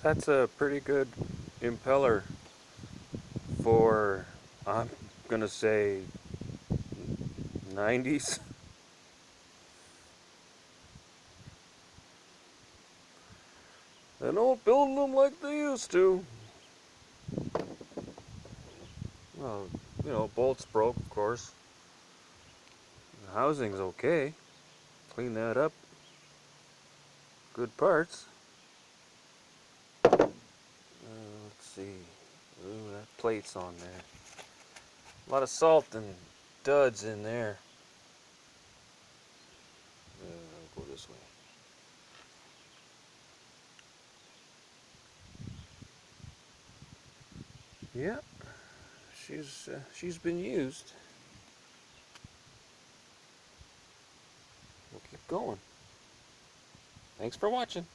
That's a pretty good impeller for, I'm gonna say, 90s. They don't build them like they used to. Well, bolts broke, of course. The housing's okay. Clean that up. Good parts. Let's see. Ooh, that plate's on there. A lot of salt and duds in there. I'll go this way. Yeah, she's been used. We'll keep going. Thanks for watching.